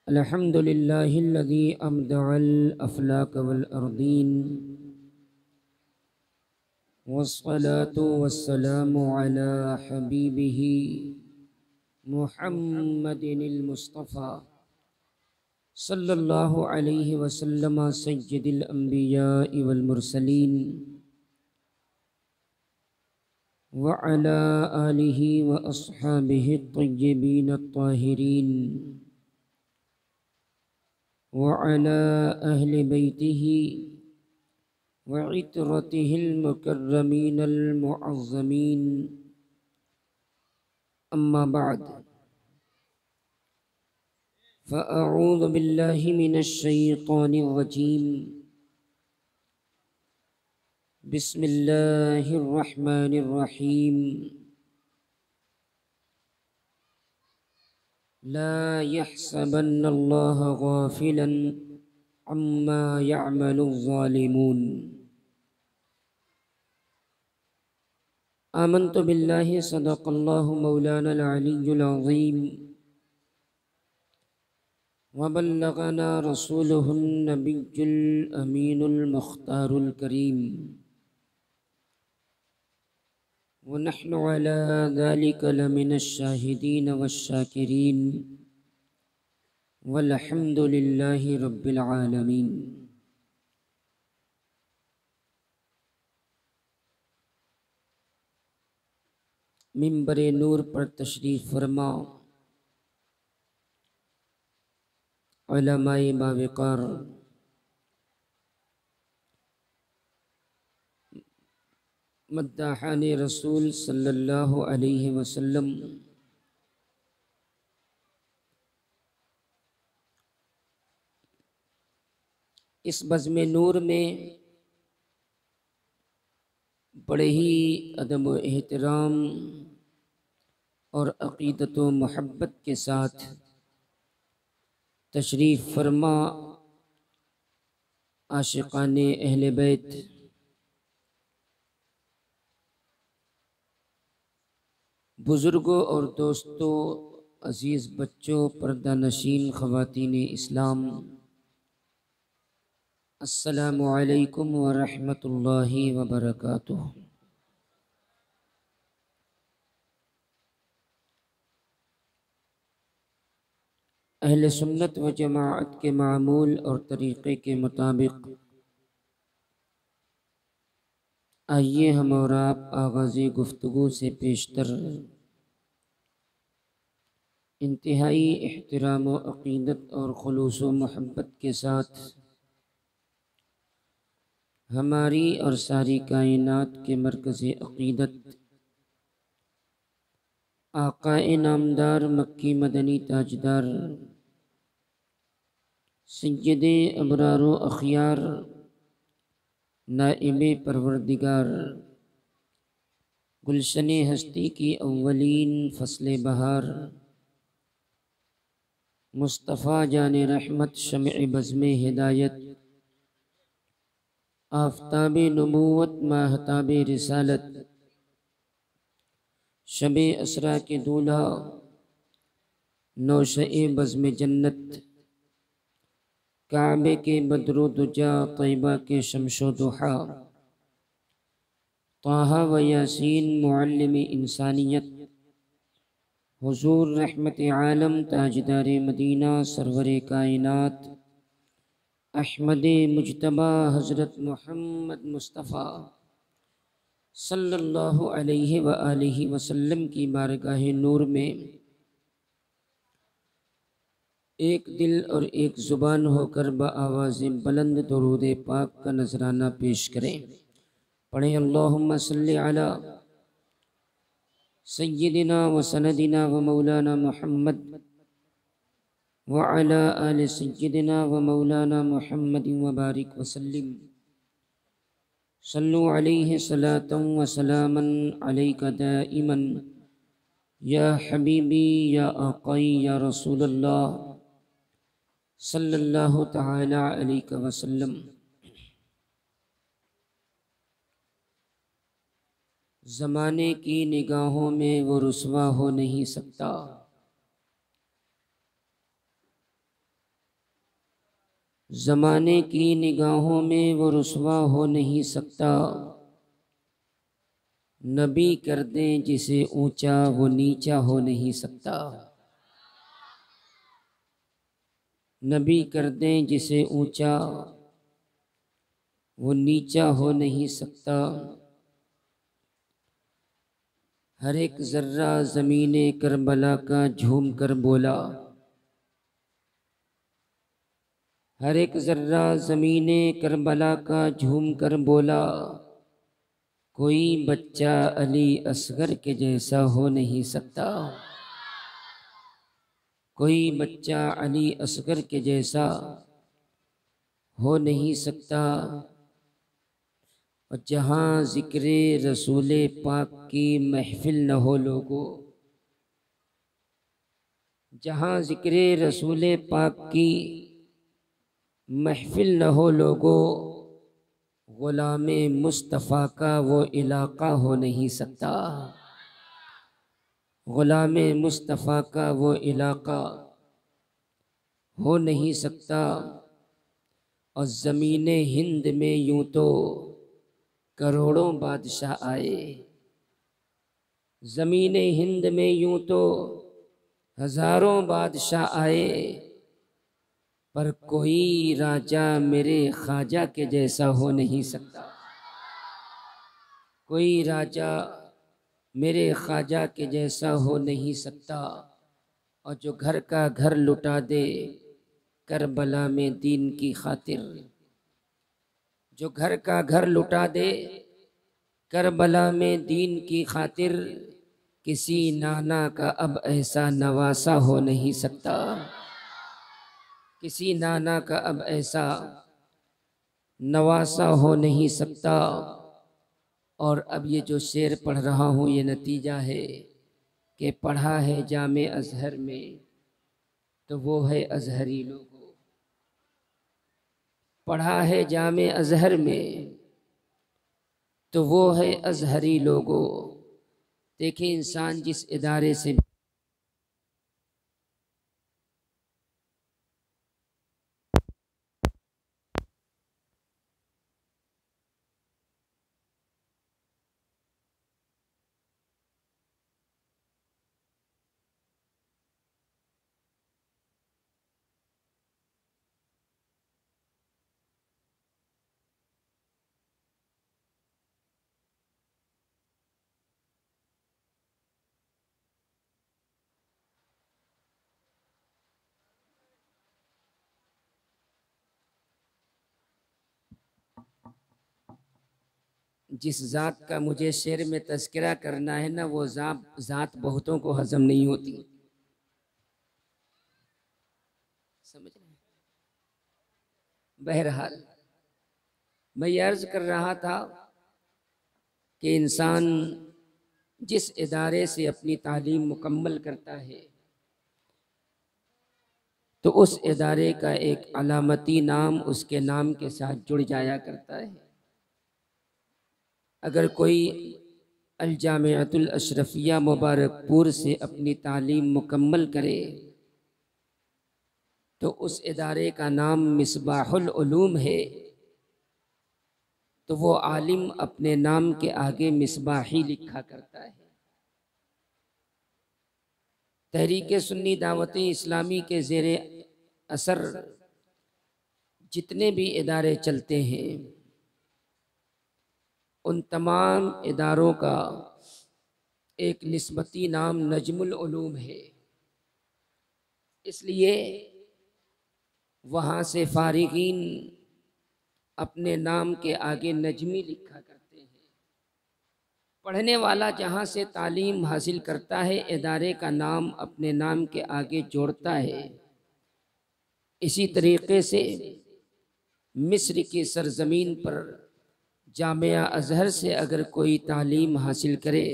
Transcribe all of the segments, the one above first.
अल्हम्दुलिल्लाहिल्लज़ी अब्दअल अफ़लाक वल अर्दीन वस्सलातु वस्सलामु अला हबीबिही मुहम्मदिनिल मुस्तफ़ा सल्लल्लाहु अलैहि वसल्लम सय्यिदिल अंबिया'i वल मुरसलीन व अला आलिहि व अस्हाबिहि अत्तय्यिबीन अत्ताहिरीन व अला अहलि बैतिही व इत्रतिहिल मुकर्रमीनल मुअज़्ज़मीन अम्मा बअद फ़अऊज़ु बिल्लाहि मिनश शैतानिर रजीम बिस्मिल्लाहिर रहमानिर रहीम ला यहसबन्नल्लाह गाफ़िलन अम्मा यअमलुज़्ज़ालिमून आमन्तु बिल्लाहि सदक़ल्लाहु मौलानल अलिय्युल अज़ीम व बल्लगना रसूलुहुन नबियुल अमीनुल मुख्तारुल करीम व नहनु अला ज़ालिका लमिनश शाहिदीन वश्शाकिरीन वल्हम्दुलिल्लाहि रब्बिल आलमीन। मिंबरे नूर पर तशरीफ़ फरमा उलमाए बावक़ार मद्दाहाने रसूल सल्लल्लाहु अलैहि वसल्लम इस बज़्म नूर में बड़े ही अदब व एहतराम और अक़ीदत व मोहब्बत के साथ तशरीफ़ फरमा आशिक़ाने अहले बैत, बुज़ुर्गों और दोस्तों, अज़ीज़ बच्चों, पर्दा नशीन ख़वातीन इस्लाम, अस्सलामु अलैकुम व रहमतुल्लाहि व बरकातुहू। अहले सुन्नत व जमाअत के मामूल और तरीक़े के मुताबिक आइए हम और आप आगाज़े गुफ्तगू से पेशतर इंतहाई एहतराम व अक़ीदत और खुलूस व मोहब्बत के साथ हमारी और सारी कायनात के मरकज़ अक़ीदत आक़ाए नामदार मक्की मदनी ताजदार सय्यदे अबरार व अख़ियार नाइबे परवरदिगार गुलशने हस्ती की अव्वलीन फ़स्ल बहार मुस्तफ़ा जाने रहमत शम्अ बज़्म हिदायत आफ़ताब नबूवत महताब रिसालत शबे असरा के दूल्हा नौशए बज़्म जन्नत काबे के बद्रो दुजा तैबा के शम्शो दुहा ताहा व यासीन मुअल्लिम इंसानियत हुज़ूर रहमत आलम ताजदार मदीना सरवर कायनात अहमद मुज्तबा हज़रत मोहम्मद मुस्तफ़ा सल्लल्लाहु अलैहि व आलिहि वसल्लम की बारगाह नूर में एक दिल और एक ज़ुबान होकर बआवाज़ बुलंद दुरूद पाक का नजराना पेश करें। पढ़ें अल्लाहुम्मा सल्लि अला सय्यिदिना व सनदिना व मौलाना मुहम्मद व अला आलि सय्यिदिना व मौलाना मुहम्मद व बारिक वसल्लिम। सल्लु अलैहि सलातन व सलामन अलैका दाइमन या हबीबी या आक़ाई या रसूलल्लाह सल्लल्लाहु तआला अलैहि वसल्लम। ज़माने की निगाहों में वो रुसवा हो नहीं सकता, ज़माने की निगाहों में वो रुसवा हो नहीं सकता। नबी कर दें जिसे ऊंचा वो नीचा हो नहीं सकता। नबी कर दें जिसे ऊंचा वो नीचा हो नहीं सकता। हर एक ज़र्रा ज़मीने करबला का झूम कर बोला। हर एक ज़र्रा ज़मीने करबला का झूम कर बोला। कोई बच्चा अली असगर के जैसा हो नहीं सकता। कोई बच्चा अली असगर के जैसा हो नहीं सकता। और जहाँ ज़िक्रे रसूले पाक की महफिल न हो लोगो, जहाँ ज़िक्रे रसूले पाक की महफिल न हो लोगो, ग़ुलामे मुस्तफ़ा का वो इलाक़ा हो नहीं सकता। ग़ुलामे मुस्तफ़ा का वो इलाक़ा हो नहीं सकता। और ज़मीने हिंद में यूं तो करोड़ों बादशाह आए। ज़मीने हिंद में यूं तो हज़ारों बादशाह आए, पर कोई राजा मेरे ख्वाजा के जैसा हो नहीं सकता। कोई राजा मेरे ख्वाजा के जैसा हो नहीं सकता। और जो घर का घर लुटा दे करबला में दीन की खातिर, जो घर का घर लुटा दे करबला में दीन की खातिर, किसी नाना का अब ऐसा नवासा हो नहीं सकता। किसी नाना का अब ऐसा नवासा हो नहीं सकता। और अब ये जो शेर पढ़ रहा हूँ ये नतीजा है कि पढ़ा है जामे अज़हर में तो वो है अज़हरी लोगों। पढ़ा है जामे अज़हर में तो वो है अज़हरी लोगों। देखिए, इंसान जिस इदारे से जिस ज़ात का मुझे शेर में तज़किरा करना है ना, वो ज़ात बहुतों को हज़म नहीं होती। समझ रहे हैं? बहरहाल मैं ये अर्ज़ कर रहा था कि इंसान जिस इदारे से अपनी तालीम मुकम्मल करता है तो उस इदारे का एक अलामती नाम उसके नाम के साथ जुड़ जाया करता है। अगर कोई अल-जामिअतुल अशरफिया मुबारकपुर से अपनी तालीम मुकम्मल करे तो उस इदारे का नाम मिसबाहुल उलूम है, तो वो आलिम अपने नाम के आगे मिसबाह ही लिखा करता है। तहरीक सुन्नी दावत इस्लामी के ज़ेरे असर जितने भी इदारे चलते हैं उन तमाम इदारों का एक निस्बती नाम नजमुल उलूम है। इसलिए वहाँ से फारिगीन अपने नाम के आगे नजमी लिखा करते हैं। पढ़ने वाला जहाँ से तालीम हासिल करता है इदारे का नाम अपने नाम के आगे जोड़ता है। इसी तरीके से मिस्र की सरजमीन पर जामिया अज़हर से अगर कोई तालीम हासिल करे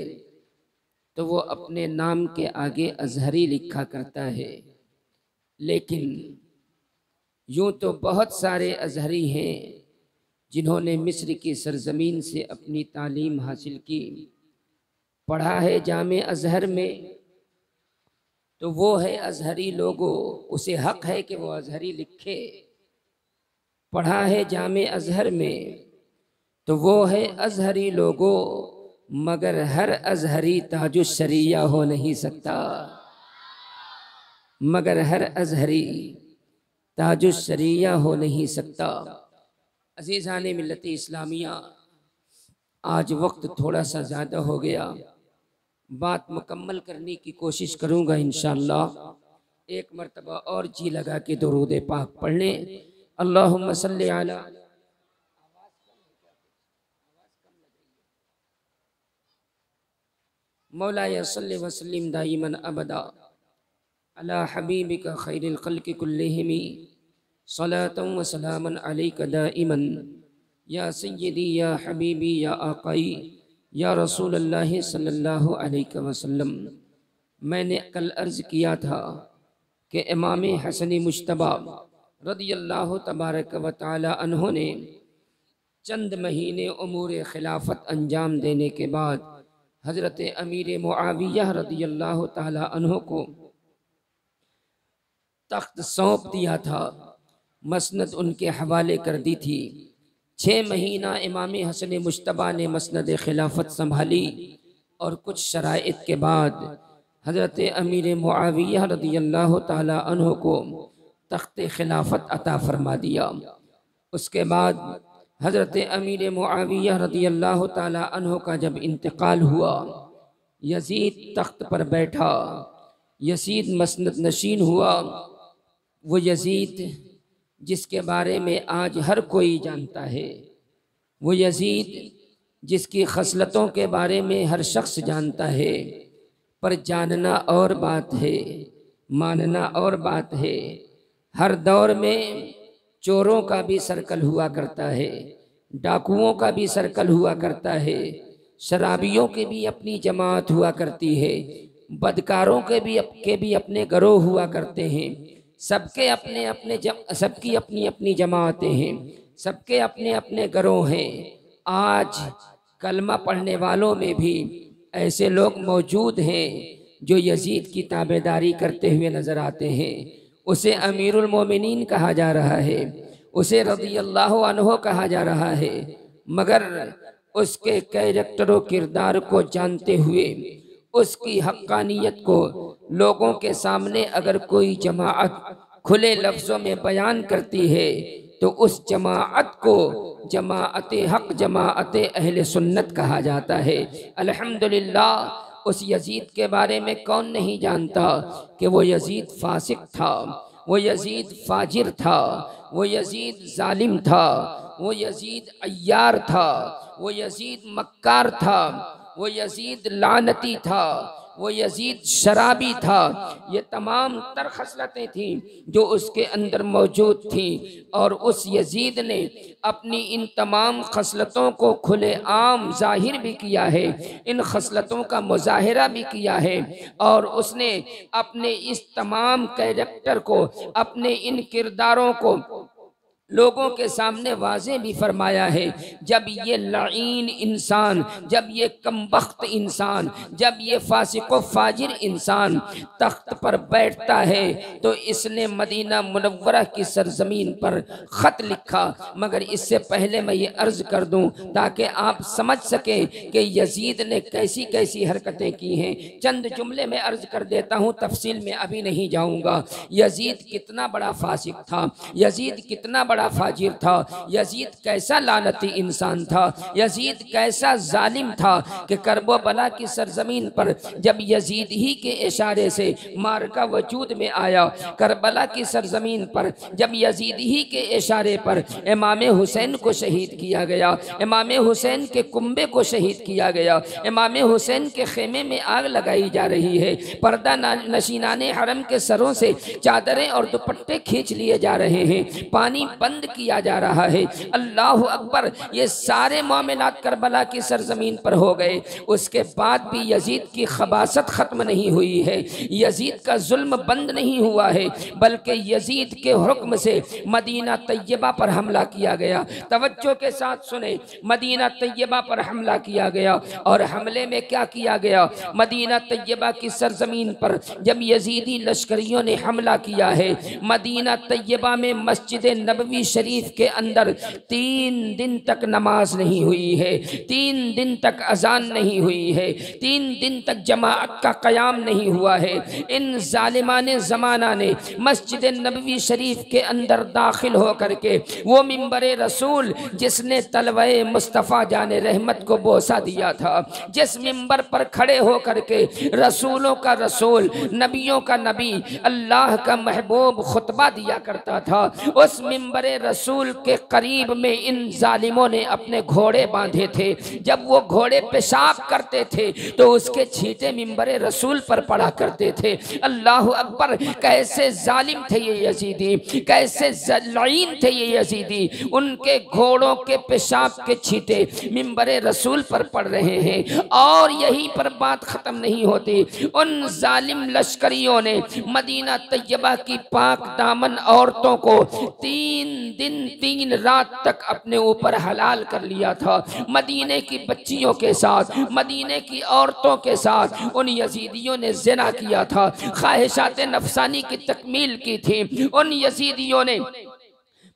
तो वो अपने नाम के आगे अज़हरी लिखा करता है। लेकिन यूँ तो बहुत सारे अज़हरी हैं जिन्होंने मिस्र की सरजमीन से अपनी तालीम हासिल की, पढ़ा है जामे अज़हर में, तो वो है अज़हरी लोगों, उसे हक़ है कि वो अज़हरी लिखे। पढ़ा है जामे अजहर में तो वो है अजहरी लोगों, मगर हर अजहरी ताजुश शरिया हो नहीं सकता, मगर हर अजहरी ताजुश शरिया हो नहीं सकता। अज़ीज़ान मिल्लत इस्लामिया, आज वक्त थोड़ा सा ज़्यादा हो गया, बात मुकम्मल करने की कोशिश करूँगा इंशाअल्लाह। एक मरतबा और जी लगा के दुरूद पाक पढ़ लें। अल्लाहुम्मा सल्ली अला मौलाया सल्लि व सल्लिम दाइमन अबदा अला हबीबिका खैरिल खल्क़ि कुल्लिहिम सलातन व सलामन अलैका दाइमन या सय्यदी या हबीबी या आक़ाई या रसूलल्लाह सल्लल्लाहु अलैहि वसल्लम। मैंने कल अर्ज़ किया था कि इमाम हसन मुज्तबा रदियल्लाहु तबारक व तआला अन्हु ने चंद महीने उमूर खिलाफत अंजाम देने के बाद हज़रत अमीर मुआविया रदियल्लाहु तआला अन्हु को तख्त सौंप दिया था, मसनद उनके हवाले कर दी थी। 6 महीना इमाम हसन मुज्तबा ने मसनद खिलाफत संभाली और कुछ शराइत के बाद हज़रत अमीर मुआविया रदियल्लाहु ताला अन्हु को तख्त खिलाफत अता फरमा दिया। उसके बाद हज़रत अमीर मुआविया रदियल्लाहु ताला अन्हु का जब इंतकाल हुआ, यजीद तख्त पर बैठा, यजीद मसनद नशीन हुआ। वो यजीद जिसके बारे में आज हर कोई जानता है, वो यजीद जिसकी खसलतों के बारे में हर शख्स जानता है, पर जानना और बात है, मानना और बात है। हर दौर में चोरों का भी सर्कल हुआ करता है, डाकुओं का भी सर्कल हुआ करता है, शराबियों की भी अपनी जमात हुआ करती है, बदकारों के भी अपने गिरोह हुआ करते हैं। सबके अपने अपने सबकी अपनी अपनी जमातें हैं, सबके अपने अपने गिरोह हैं। आज कलमा पढ़ने वालों में भी ऐसे लोग मौजूद हैं जो यजीद की ताबेदारी करते हुए नजर आते हैं। उसे अमीरुल मोमिनीन कहा जा रहा है, उसे रज़ियल्लाहु अन्हु कहा जा रहा है, मगर उसके कैरेक्टर किरदार को जानते हुए उसकी हक्कानियत को लोगों के सामने अगर कोई जमाअत खुले लफ्ज़ों में बयान करती है तो उस जमाअत को जमाअत हक, जमाअत अहले सुन्नत कहा जाता है। अल्हम्दुलिल्लाह, उस यजीद के बारे में कौन नहीं जानता कि वो यजीद फासिक था, वो यजीद फाजिर था, वो यजीद जालिम था, वो यजीद अय्यार था, वो यजीद मक्कार था, वो यजीद लानती था, वो यजीद शराबी था। ये तमाम तर खसलतें थीं जो उसके अंदर मौजूद थीं, और उस यजीद ने अपनी इन तमाम खसलतों को खुले आम जाहिर भी किया है, इन खसलतों का मुजाहिरा भी किया है, और उसने अपने इस तमाम कैरेक्टर को, अपने इन किरदारों को लोगों के सामने वाज़े भी फरमाया है। जब ये लाइन इंसान, जब ये कमबख्त इंसान, जब ये फासिक व फाजिर इंसान तख्त पर बैठता है तो इसने मदीना मुनव्वरा की सरजमीन पर ख़त लिखा। मगर इससे पहले मैं ये अर्ज़ कर दूं ताकि आप समझ सकें कि यजीद ने कैसी कैसी हरकतें की हैं। चंद जुमले में अर्ज़ कर देता हूँ, तफसील में अभी नहीं जाऊँगा। यजीद कितना बड़ा फासिक था, यजीद कितना बड़ा फाजिर था, यजीद कैसा लानती इंसान था, यजीद कैसा जालिम था कि करबो बला की सरजमीन पर जब यजीद ही के इशारे से मार्का वजूद में आया, करबला की सरजमीन पर जब यजीद ही के इशारे पर इमाम हुसैन को शहीद किया गया, इमाम हुसैन के कुंबे को शहीद किया गया, इमाम हुसैन के खेमे में आग लगाई जा रही है, पर्दा नशीनाने हरम के सरों से चादरें और दुपट्टे खींच लिए जा रहे हैं, पानी बंद किया जा रहा है। अल्लाह अकबर, ये सारे मामलात करबला की सरजमीन पर हो गए। उसके बाद भी यजीद की खबासत खत्म नहीं हुई है, यजीद का जुल्म बंद नहीं हुआ है, बल्कि यजीद के हुक्म से मदीना तैयबा पर हमला किया गया। तवज्जो के साथ सुने, मदीना तैयबा पर हमला किया गया, और हमले में क्या किया गया? मदीना तैयबा की सरजमीन पर जब यजीदी लश्करियों ने हमला किया है, मदीना तैयबा में मस्जिद नबवी नबवी शरीफ के अंदर 3 दिन तक नमाज नहीं हुई है, 3 दिन तक अजान नहीं हुई है, 3 दिन तक जमाअत का क़याम नहीं हुआ है। इन जालिमाने ज़माना ने मस्जिद नबवी शरीफ के अंदर दाखिल हो करके वो मिंबर रसूल जिसने तलवाए मुस्तफ़ा जाने रहमत को बोसा दिया था, जिस मिंबर पर खड़े हो करके रसूलों का रसूल, नबियों का नबी, अल्लाह का महबूब खुतबा दिया करता था, उस मिंबर रसूल के करीब में इन जालिमों ने अपने घोड़े बांधे थे। जब वो घोड़े पेशाब करते थे तो उसके छींटे मिंबर रसूल पर पड़ा करते थे। अल्लाह अकबर, कैसे जालिम थे ये यजीदी, कैसे लईन थे ये यजीदी। उनके घोड़ों के पेशाब के छींटे मिंबर रसूल पर पड़ रहे हैं और यहीं पर बात खत्म नहीं होती। उन जालिम लश्करियों ने मदीना तैयबा की पाक दामन औरतों को 3 दिन 3 रात तक अपने ऊपर हलाल कर लिया था। मदीने की बच्चियों के साथ, मदीने की औरतों के साथ उन यजीदियों ने ज़िना किया था, ख्वाहिशात नफसानी की तकमील की थी। उन यजीदियों ने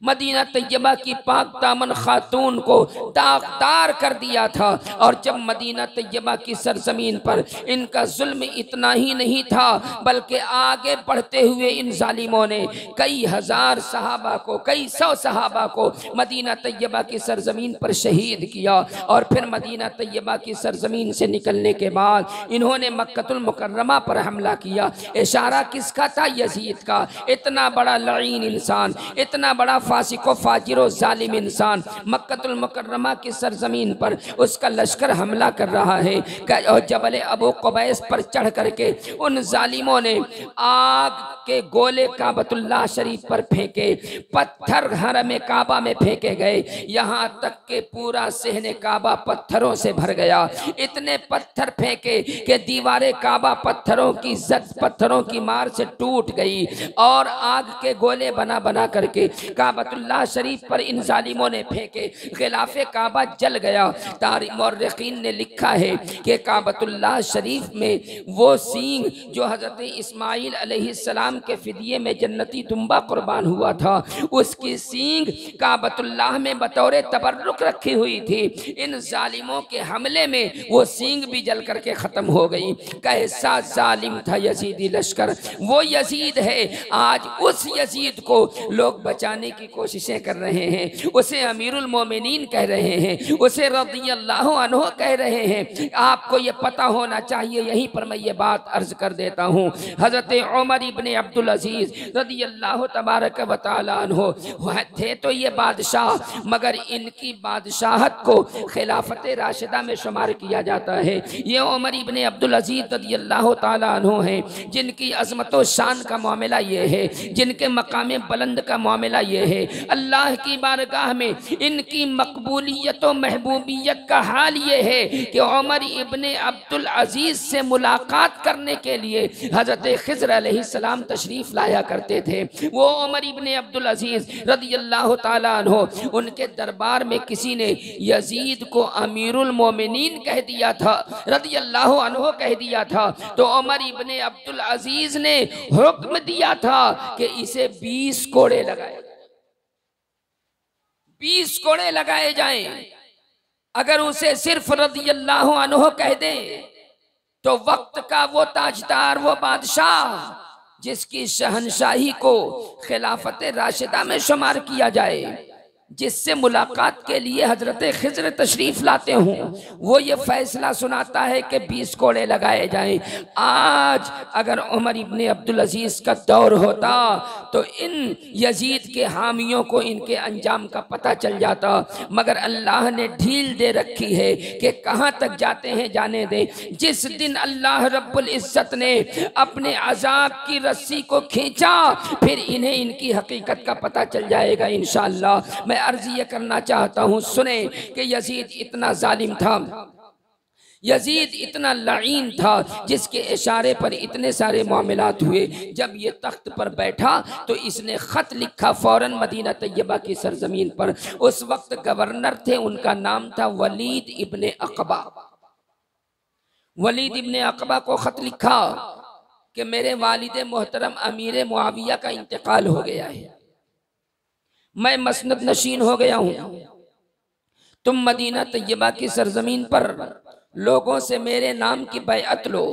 मदीना तैयबा की पाक दामन खातून को दागदार कर दिया था। और जब मदीना तैयबा की सरजमीन पर इनका जुल्म इतना ही नहीं था, बल्कि आगे बढ़ते हुए इन जालिमों ने कई हजार सहाबा को, कई 100 सहाबा को मदीना तैयबा की सरजमीन पर शहीद किया। और फिर मदीना तैयबा की सरजमीन से निकलने के बाद इन्होंने मक्कतुल मुकर्रमा पर हमला किया। इशारा किसका था? यजीद का। इतना बड़ा लईन इंसान, इतना बड़ा फासिको फाजिरो जालिम इंसान मक्कतुल मुकर्रमा की सरजमीन पर उसका लश्कर हमला कर रहा है। और जबल अबू कुबैस पर चढ़ करके उन जालिमों ने आग के गोले काबतुल्लाह शरीफ पर फेंके, पत्थर हरम काबा में फेंके गए, यहाँ तक के पूरा सहने काबा पत्थरों से भर गया। इतने पत्थर फेंके कि दीवारे काबा पत्थरों की जद, पत्थरों की मार से टूट गई और आग के गोले बना बना करके काबतुल्लाह शरीफ पर इन जालिमों ने फेंके। खिलाफे काबा जल गया। तारीख मुर्रिखीन ने लिखा है कि काबतुल्लाह शरीफ में वो सींग जो हजरत इस्माइल अलैहिस्सलाम के फिदिये में जन्नती दुम्बा कुर्बान हुआ था, उसकी सींग काबतुल्लाह में बतौर तबर्रुक रखी हुई थी। इन जालिमों के हमले में वो सींग भी जल करके खत्म हो गई। कैसा जालिम था यजीदी लश्कर। वो यजीद है, आज उस यजीद को लोग बचाने की कोशिशें कर रहे हैं, उसे अमीरुल मोमिनीन कह रहे हैं, उसे रज़ियल्लाहु अन्हु कह रहे हैं। आपको ये पता होना चाहिए। यहीं पर मैं ये बात अर्ज कर देता हूँ। हजरत उमर इब्ने अब्दुल अजीज रज़ियल्लाहु तबारक व तआला अन्हु थे तो ये बादशाह, मगर इनकी बादशाहत को खिलाफत राशिदा में शुमार किया जाता है। ये उमर इब्ने अब्दुल अजीज रज़ियल्लाहु तआला अन्हु हैं जिनकी अज़मत व शान का मामला ये है, जिनके मकाम बुलंद का मामला ये है। अल्लाह की बारगाह में इनकी मकबूलियत व महबूबियत का हाल ये है कि उमर इब्ने अब्दुल अजीज से मुलाकात करने के लिए हजरत खिज़र अलैहिस्सलाम तशरीफ लाया करते थे। वो उमर इब्ने अब्दुल अजीज रज़ियल्लाहु ताला अन्हु, उनके दरबार में किसी ने यजीद को अमीरुल मोमिनीन कह दिया था, रज़ियल्लाहु अन्हु कह दिया था, तो उमर इब्ने अब्दुल अजीज ने हुक्म दिया था कि इसे 20 कोड़े लगाए, 20 कोड़े लगाए जाएं। अगर उसे सिर्फ रज़ियल्लाहु अन्हु कह दे तो वक्त का वो ताजदार, वो बादशाह जिसकी शहनशाही को खिलाफत राशिदा में शुमार किया जाए, जिससे मुलाकात के लिए हजरत खिज़र तशरीफ लाते हों, वो ये फैसला सुनाता है कि 20 कोड़े लगाए जाएं। आज अगर उमर इब्ने अब्दुल अजीज का दौर होता तो इन यजीद के हामियों को इनके अंजाम का पता चल जाता, मगर अल्लाह ने ढील दे रखी है कि कहाँ तक जाते हैं जाने दें। जिस दिन अल्लाह रब्बुल इज्जत ने अपने अजाब की रस्सी को खींचा, फिर इन्हें इनकी हकीकत का पता चल जाएगा इंशाअल्लाह। मैं अर्ज ये करना चाहता हूँ, सुने कि यजीद इतना जालिम था, यजीद इतना लईन था, जिसके इशारे पर इतने सारे मामलात हुए। जब ये तख्त पर बैठा तो इसने ख़त लिखा फ़ौरन मदीना तैयबा की सरजमीन पर। उस वक्त गवर्नर थे, उनका नाम था वलीद इब्ने अक़बा। वलीद इब्ने अक़बा को ख़त लिखा कि मेरे वालिद मोहतरम अमीर मुआविया का इंतकाल हो गया है, मैं मसनद नशीन हो गया हूँ। तुम मदीना तैयबा की सरजमीन पर लोगों से मेरे नाम की बैअत लो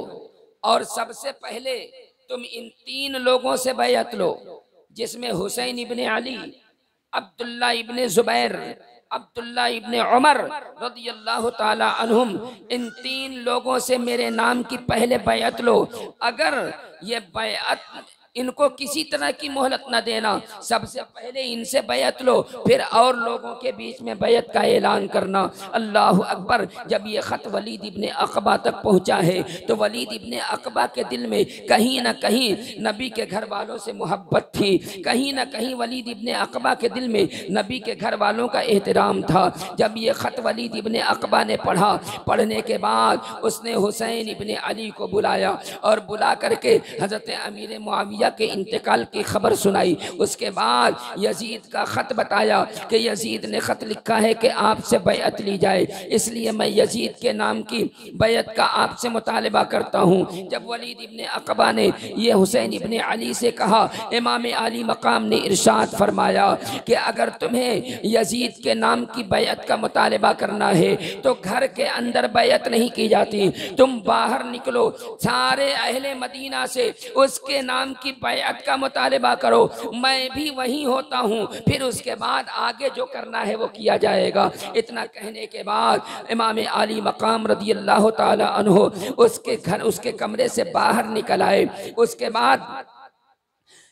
और सबसे पहले तुम इन 3 लोगों से बैअत लो, जिसमें हुसैन इब्ने अली, अब्दुल्ला इब्ने जुबैर, अब्दुल्ला इब्ने उमर रदियल्लाहु ताला अन्हुम, इन 3 लोगों से मेरे नाम की पहले बैअत लो। अगर ये बैअत इनको किसी तरह की मोहलत न देना, सबसे पहले इनसे बैअत लो, फिर और लोगों के बीच में बैअत का ऐलान करना। अल्लाह अकबर। जब ये ख़त वलीद इब्ने अक़बा तक पहुँचा है तो वलीद इब्ने अक़बा के दिल में कहीं ना कहीं नबी के घर वालों से मोहब्बत थी, कहीं ना कहीं वलीद इब्ने अक़बा के दिल में नबी के घर वालों का एहतराम था। जब ये ख़त वलीद इब्ने अक़बा ने पढ़ा, पढ़ने के बाद उसने हुसैन इब्ने अली को बुलाया और बुला करके हज़रत अमीर मुआविया के इंतकाल की खबर सुनाई। उसके बाद यजीद का ख़त बताया कि यजीद ने ख़त लिखा है कि आपसे बैअत ली जाए, इसलिए मैं यजीद के नाम की बैअत का आपसे मुतालबा करता हूँ। जब वलीद इब्ने अक़बा ने ये हुसैन इब्ने अली से कहा, इमाम आली मकाम ने इरशाद फरमाया कि अगर तुम्हें यजीद के नाम की बैअत का मुतालबा करना है तो घर के अंदर बैअत नहीं की जाती, तुम बाहर निकलो, सारे अहले मदीना से उसके नाम की बैअत का मुतालबा करो, मैं भी वहीं होता हूँ, फिर उसके बाद आगे जो करना है वो किया जाएगा। इतना कहने के बाद इमाम आली मकाम रदियल्लाहु ताला अन्हु उसके घर, उसके कमरे से बाहर निकल आए। उसके बाद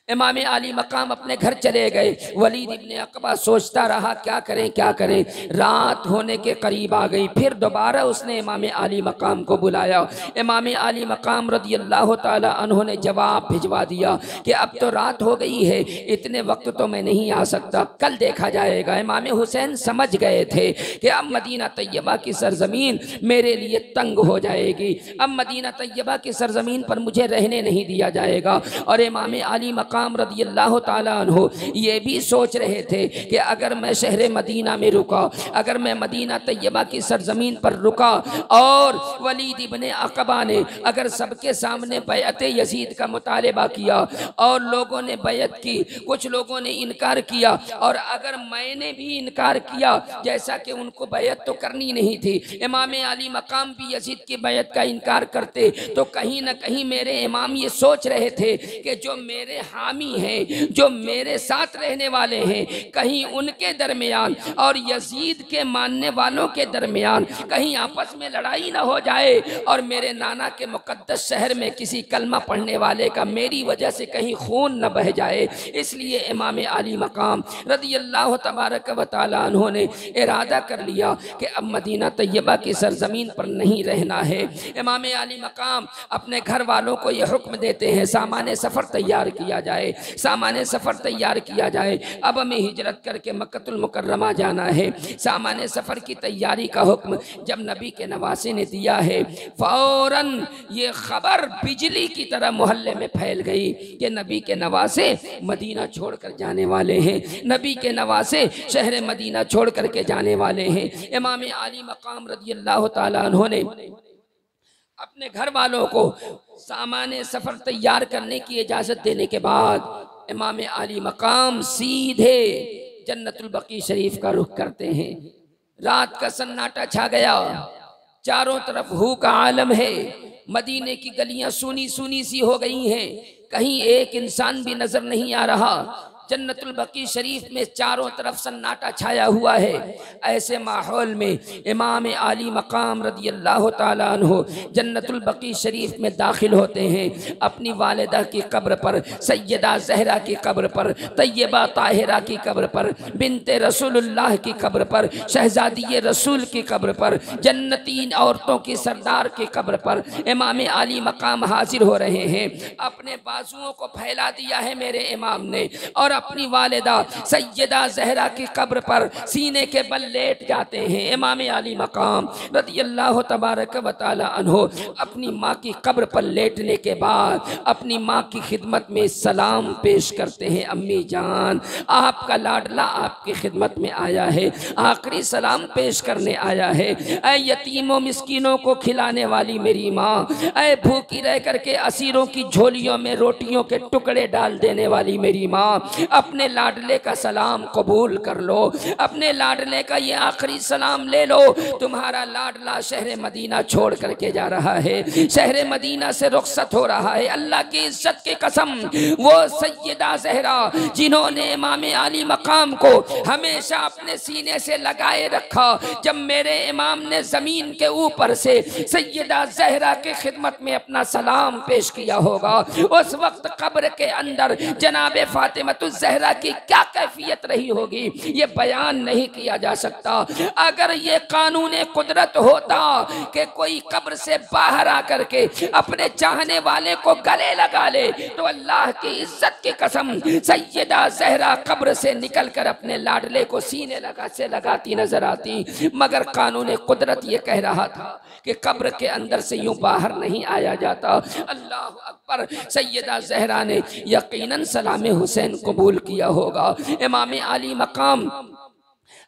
इमाम आली मकाम अपने घर चले गए। वलीद इब्ने अक़बा सोचता रहा क्या करें क्या करें। रात होने के करीब आ गई, फिर दोबारा उसने इमाम आली मकाम को बुलाया। इमाम आली मकाम रदियल्लाहु ताला अन्हु ने जवाब भिजवा दिया कि अब तो रात हो गई है, इतने वक्त तो मैं नहीं आ सकता, कल देखा जाएगा। इमाम हुसैन समझ गए थे कि अब मदीना तैयबा की सरजमीन मेरे लिए तंग हो जाएगी, अब मदीना तैयबा की सरजमीन पर मुझे रहने नहीं दिया जाएगा। और इमाम आली मकाम रदियल्लाहु ताला अन्हु ये भी सोच रहे थे कि अगर मैं शहर मदीना में रुका, अगर मैं मदीना तैयबा की सरजमीन पर रुका और वलीद इब्ने अक़बा ने अगर सबके सामने बैअत यजीद का मुतालबा किया और लोगों ने बैअत की, कुछ लोगों ने इनकार किया, और अगर मैंने भी इनकार किया, जैसा कि उनको बैअत तो करनी नहीं थी, इमाम आली मकाम भी यजीद की बैअत का इनकार करते, तो कहीं ना कहीं मेरे इमाम ये सोच रहे थे कि जो मेरे हामी हैं, जो मेरे साथ रहने वाले हैं, कहीं उनके दरमियान और यजीद के मानने वालों के दरमियान कहीं आपस में लड़ाई ना हो जाए और मेरे नाना के मुकद्दस शहर में किसी कलमा पढ़ने वाले का मेरी वजह से कहीं खून न बह जाए। इसलिए इमाम आली मकाम रदियल्लाहु तबारक व तआला अन्हु ने इरादा कर लिया कि अब मदीना तैयबा की सरजमीन पर नहीं रहना है। इमाम आली मकाम अपने घर वालों को यह हुक्म देते हैं सामान सफ़र तैयार किया जाए, सामान सफ़र तैयार किया जाए। अब हमें हिजरत करके मक्कतुल मुकर्रमा जाना है। सामान सफ़र की तैयारी का हुक्म जब नबी के नवासे ने दिया है, फौरन ये खबर बिजली की तरह मोहल्ले में फैल गई कि नबी के नवासे मदीना छोड़ कर जाने वाले हैं, नबी के नवासे शहर मदीना छोड़ करके जाने वाले हैं। इमाम आली मकाम रदियल्लाहु ताला अन्हु ने अपने घर वालों को सामान सफ़र तैयार करने की इजाज़त देने के बाद इमाम आली मकाम सीधे जन्नतुल बकी शरीफ का रुख करते हैं। रात का सन्नाटा छा गया, चारों तरफ हू का आलम है, मदीने की गलियां सूनी सूनी सी हो गई हैं, कहीं एक इंसान भी नजर नहीं आ रहा। जन्नतुल बकी शरीफ में चारों तरफ सन्नाटा छाया हुआ है। ऐसे माहौल में इमाम आली मकाम रदियल्लाहु ताला अन्हु जन्नतुल बकी शरीफ में दाखिल होते हैं। अपनी वालिदा की कब्र पर, सैयदा ज़हरा की कब्र पर, तैयबा ताहिरा की कब्र पर, बिनते रसूलुल्लाह की कब्र पर, शहजादी रसूल की कब्र पर, जन्नती औरतों की सरदार की कब्र पर इमाम आली मकाम हाजिर हो रहे हैं। अपने बाजुओं को फैला दिया है मेरे इमाम ने और अपनी वालिदा सैयदा ज़हरा की कब्र पर सीने के बल लेट जाते हैं। इमाम आली मकाम रदियल्लाहु तबारक व तआला अन्हु अपनी माँ की कब्र पर लेटने के बाद अपनी माँ की खिदमत में सलाम पेश करते हैं। अम्मी जान, आपका लाडला आपकी खिदमत में आया है, आखिरी सलाम पेश करने आया है। ऐ यतीमों मिस्कीनों को खिलाने वाली मेरी माँ, ऐ भूखी रह करके असीरों की झोलियों में रोटियों के टुकड़े डाल देने वाली मेरी माँ, अपने लाडले का सलाम कबूल कर लो, अपने लाडले का ये आखिरी सलाम ले लो। तुम्हारा लाडला शहर मदीना छोड़ करके जा रहा है, शहर मदीना से रुखसत हो रहा है। अल्लाह की इज्जत की कसम, वो सैयदा ज़हरा जिन्होंने इमाम आली मकाम को हमेशा अपने सीने से लगाए रखा, जब मेरे इमाम ने ज़मीन के ऊपर से सैयदा ज़हरा के खिदमत में अपना सलाम पेश किया होगा, उस वक्त कब्र के अंदर जनाब फातिमतुज़ ज़हरा की क्या कैफियत रही होगी, ये बयान नहीं किया जा सकता। अगर ये कानून कुदरत होता कि कोई कब्र से बाहर आकर के अपने चाहने वाले को गले लगा ले, तो अल्लाह की इज्जत की कसम सैयदा ज़हरा कब्र से निकलकर अपने लाडले को सीने से लगाती नजर आती। मगर कानून कुदरत ये कह रहा था कि कब्र के अंदर से यूं बाहर नहीं आया जाता। अल्लाह अकबर, सैयदा ज़हरा ने यकीनन सलाम हुसैन कबूल किया होगा। इमाम आली मकाम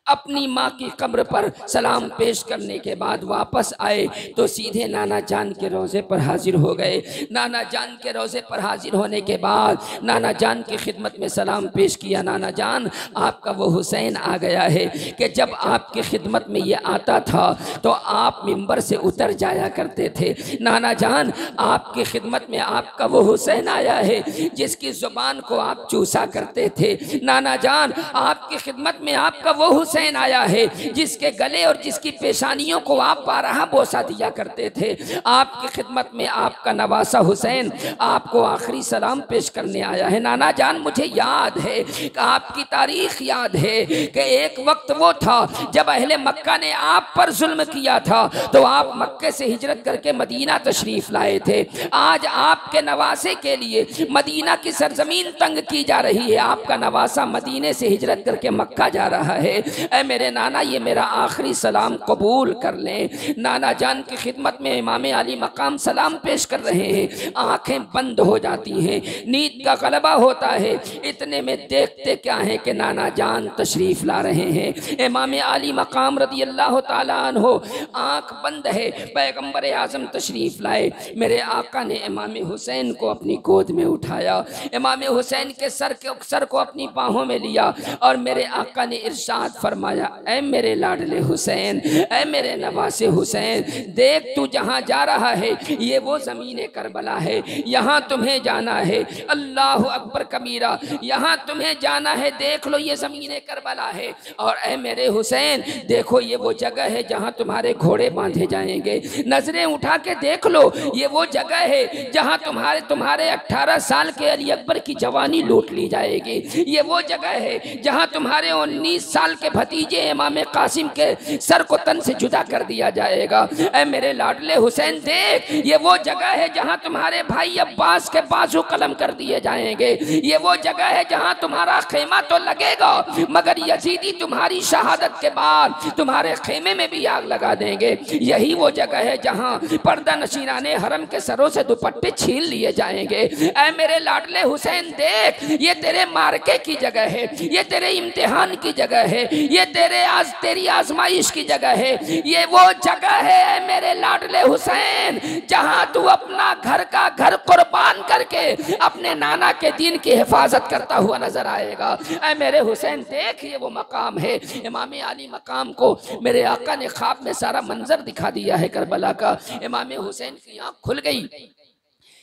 अपनी माँ की कब्र पर सलाम पेश करने के बाद वापस आए तो सीधे नाना जान के रोज़े पर हाजिर हो गए। नाना जान के रोज़े पर हाजिर होने के बाद नाना जान की खिदमत में सलाम पेश किया। नाना जान, आपका वो हुसैन आ गया है कि जब आपकी खिदमत में ये आता था तो आप मिंबर से उतर जाया करते थे। नाना जान, आपकी खिदमत में आपका वो हुसैन आया है जिसकी ज़ुबान को आप चूसा करते थे। नाना जान, आपकी खिदमत में आपका वो हुसैन आया है जिसके गले और जिसकी पेशानियों को आप बारहा बोसा दिया करते थे। आपकी खिदमत में आपका नवासा हुसैन आपको आखिरी सलाम पेश करने आया है। नाना जान, मुझे याद है, आपकी तारीख याद है कि एक वक्त वो था जब अहले मक्का ने आप पर जुल्म किया था तो आप मक्के से हिजरत करके मदीना तशरीफ लाए थे। आज आपके नवासे के लिए मदीना की सरजमीन तंग की जा रही है। आपका नवासा मदीने से हिजरत करके मक्का जा रहा है। ऐ मेरे नाना, ये मेरा आखिरी सलाम कबूल कर लें। नाना जान की खिदमत में इमाम आली मकाम सलाम पेश कर रहे हैं। आंखें बंद हो जाती हैं, नींद का गलबा होता है। इतने में देखते क्या है कि नाना जान तशरीफ ला रहे हैं। इमाम आली मकाम रज़ी अल्लाह ताला अन्हो, आंख बंद है, पैगंबर आजम तशरीफ लाए। मेरे आका ने इमाम हुसैन को अपनी गोद में उठाया, इमाम हुसैन के सर को अपनी बाहों में लिया और मेरे आका ने इरशाद फरमाया, ऐ मेरे लाडले हुसैन, ऐ मेरे नवासे हुसैन, देख तू जहाँ जा रहा है ये वो ज़मीन करबला है, यहाँ तुम्हें जाना है। अल्लाह अकबर कबीरा, यहाँ तुम्हें जाना है, देख लो ये ज़मीन करबला है। और ऐ मेरे हुसैन, देखो ये वो जगह है जहाँ तुम्हारे घोड़े बांधे जाएंगे। नजरें उठा के देख लो, ये वो जगह है जहाँ तुम्हारे 18 साल के अली अकबर की जवानी लूट ली जाएगी। ये वो जगह है जहाँ तुम्हारे 19 साल के भतीजे इमाम कासिम के सर को तन से जुदा कर दिया जाएगा। ऐ मेरे लाडले हुसैन, देख ये वो जगह है जहाँ तुम्हारे भाई अब्बास के बाजू कलम कर दिए जाएंगे। ये वो जगह है जहाँ तुम्हारा खेमा तो लगेगा मगर यजीदी तुम्हारी शहादत के बाद तुम्हारे खेमे में भी आग लगा देंगे। यही वो जगह है जहाँ पर्दा नशीनाने हरम के सरों से दुपट्टे छीन लिए जाएंगे। ऐ मेरे लाडले हुसैन, देख ये तेरे मार्के की जगह है, ये तेरे इम्तिहान की जगह है, ये तेरी आजमाइश की जगह है। ये वो जगह है मेरे लाडले हुसैन जहां तू अपना घर का घर कुर्बान करके अपने नाना के दीन की हिफाजत करता हुआ नजर आएगा। ऐ मेरे हुसैन, देख ये वो मकाम है। इमाम आली मकाम को मेरे आका ने ख्वाब में सारा मंजर दिखा दिया है करबला का। इमाम हुसैन की आँख खुल गई।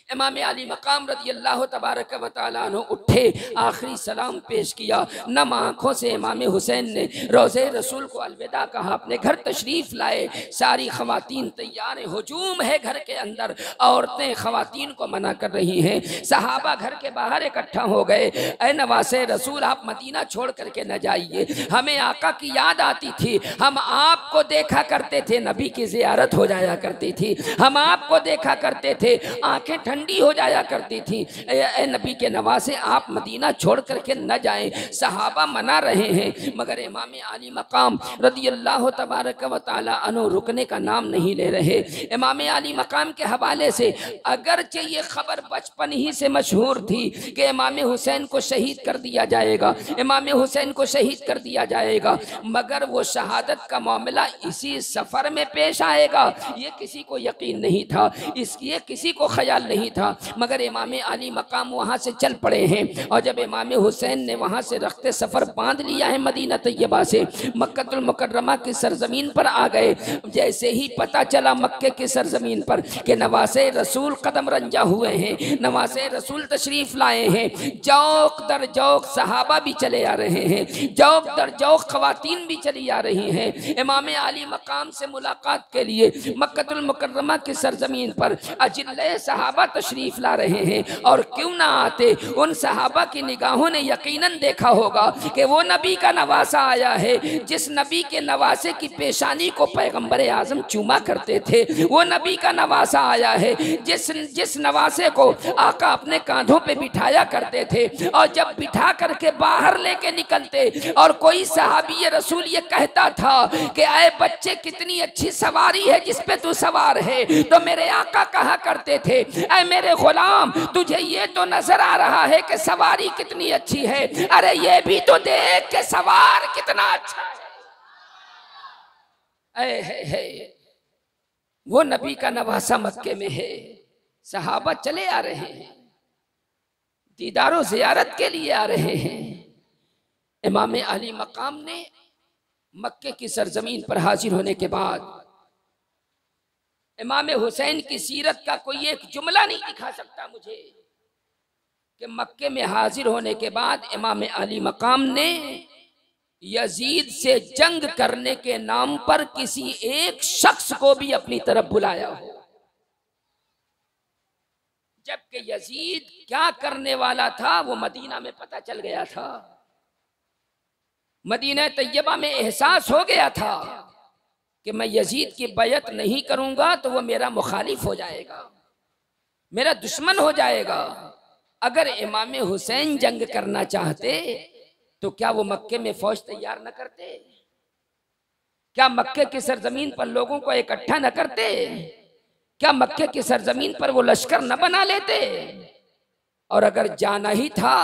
इमाम आली मकाम रज़ी अल्लाह तबारक व तआला अन्हु उठे, आखिरी सलाम पेश किया। नम आँखों से इमाम हुसैन ने रोज़े रसूल को अलविदा कहा, अपने घर तशरीफ़ लाए। सारी ख़वातीन तैयार हैं, हुजूम है घर के अंदर, औरतें ख़वातीन को मना कर रही हैं। सहाबा घर के बाहर इकट्ठा हो गए। ऐ नवासे रसूल, आप मदीना छोड़ करके न जाइए, हमें आका की याद आती थी, हम आपको देखा करते थे, नबी की ज़ियारत हो जाया करती थी, हम आपको देखा करते थे, आँखें ठंडी हो जाया करती थी। ए नबी के नवासे, आप मदीना छोड़ करके न जाएं। सहाबा मना रहे हैं मगर इमाम आली मकाम रज़ी अल्लाह तबारक व तआला अन्हु रुकने का नाम नहीं ले रहे। इमाम आली मकाम के हवाले से अगरचे ये खबर बचपन ही से मशहूर थी कि इमाम हुसैन को शहीद कर दिया जाएगा, इमाम हुसैन को शहीद कर दिया जाएगा, मगर वो शहादत का मामला इसी सफ़र में पेश आएगा ये किसी को यकीन नहीं था, इसलिए किसी को ख्याल नहीं था, मगर इमाम अली मकाम वहाँ से चल पड़े हैं। और जब इमाम हुसैन ने वहाँ से रखते सफ़र बांध लिया है मदीना तैयबा से, मक्कतुल मुकर्रमा की सरजमीन पर आ गए। जैसे ही पता चला मक्के की सरजमीन पर कि नवासे रसूल कदम रंजा हुए हैं, नवासे रसूल तशरीफ लाए हैं, जौक दर जौक सहाबा भी चले आ रहे हैं, जौक दर जौक खवातीन भी चली आ रही हैं इमाम अली मकाम से मुलाकात के लिए मक्कतुल मुकर्रमा की सरजमीन पर अजिल्ले सहाबा तशरीफ ला रहे हैं। और क्यों ना आते, उन सहाबा की निगाहों ने यकीनन देखा होगा कि वो नबी का नवासा आया है, जिस नबी के नवासे की पेशानी को पैगंबर आजम चूमा करते थे। वो नबी का नवासा आया है जिस नवासे को आका अपने कांधों पे बिठाया करते थे, और जब बिठा करके बाहर लेके निकलते और कोई सहाबी रसूल ये कहता था कि ऐ बच्चे कितनी अच्छी सवारी है जिस पे तू सवार है, तो मेरे आका कहा करते थे ऐ मेरे गुलाम तुझे ये तो नजर आ रहा है कि सवारी कितनी अच्छी है, अरे ये भी तो देख के सवार कितना अच्छा है। वो नबी का नवासा मक्के में है, सहाबा चले आ रहे हैं, दीदारो ज़ियारत के लिए आ रहे हैं। इमाम अली मकाम ने मक्के की सरजमीन पर हाजिर होने के बाद इमाम हुसैन की सीरत का कोई एक जुमला नहीं दिखा सकता मुझे कि मक्के में हाजिर होने के बाद इमाम अली मकाम ने यजीद से जंग करने के नाम पर किसी एक शख्स को भी अपनी तरफ बुलाया हो, जबकि यजीद क्या करने वाला था वो मदीना में पता चल गया था। मदीना तैयबा में एहसास हो गया था कि मैं यजीद की बैयत नहीं करूंगा तो वो मेरा मुखालिफ हो जाएगा, मेरा दुश्मन हो जाएगा। अगर इमाम हुसैन जंग करना चाहते तो क्या वो मक्के में फौज तैयार न करते? क्या मक्के की सरजमीन पर लोगों को इकट्ठा न करते? क्या मक्के की सरजमीन पर वो लश्कर न बना लेते? और अगर जाना ही था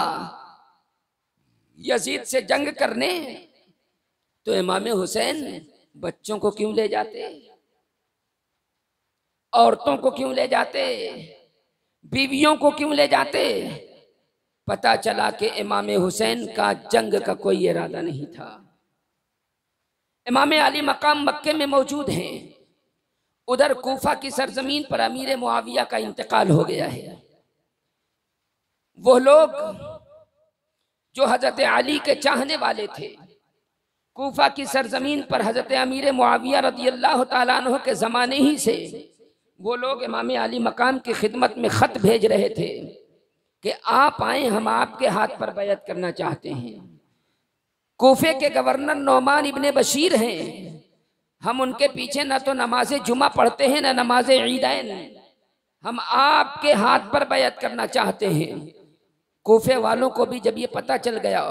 यजीद से जंग करने तो इमाम हुसैन बच्चों को क्यों ले जाते, औरतों को क्यों ले जाते, बीवियों को क्यों ले जाते? पता चला कि इमाम हुसैन का जंग का कोई इरादा नहीं था। इमाम अली मकाम मक्के में मौजूद हैं, उधर कूफा की सरजमीन पर अमीर मुआविया का इंतकाल हो गया है। वो लोग जो हजरत अली के चाहने वाले थे, कूफा की सरजमीन पर हजरत अमीर मुआविया रज़ियल्लाहु ताला अन्हु के ज़माने ही से वो लोग इमाम अली मकाम की खिदमत में ख़त भेज रहे थे कि आप आए, हम आपके हाथ पर बैयत करना चाहते हैं। कूफे के गवर्नर नौमान इब्ने बशीर हैं, हम उनके पीछे न तो नमाज जुमा पढ़ते हैं न नमाज ईदैन, हम आपके हाथ पर बैयत करना चाहते हैं। कूफे वालों को भी जब ये पता चल गया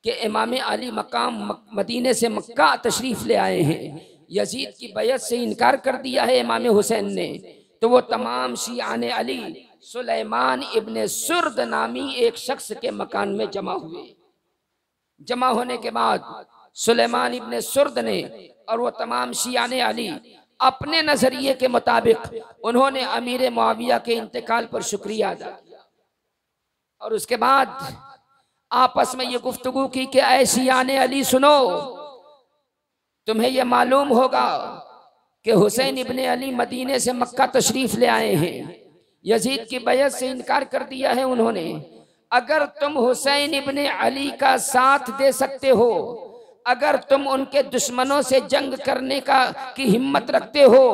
कि इमाम अली मकाम मदीने से मक्का तशरीफ ले आए हैं, यजीद की बैयत से इनकार कर दिया है इमाम हुसैन ने, तो वो तमाम शियाने अली सुलेमान इब्ने सुर्द नामी एक शख्स के मकान में जमा हुए। जमा होने के बाद सुलेमान इब्ने सुर्द ने और वो तमाम शियाने अली अपने नजरिए के मुताबिक उन्होंने अमीर मुआविया के इंतकाल पर शुक्रिया अदा किया, और उसके बाद आपस में ये गुफ्तगू की कि ऐ शियाने अली सुनो, तुम्हें यह मालूम होगा कि हुसैन इब्ने अली मदीने से मक्का तशरीफ ले आए हैं, यजीद की बैयत से इनकार कर दिया है उन्होंने। अगर तुम हुसैन इब्ने अली का साथ दे सकते हो, अगर तुम उनके दुश्मनों से जंग करने की हिम्मत रखते हो,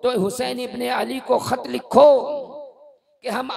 तो हुसैन इब्ने अली को खत लिखो कि हम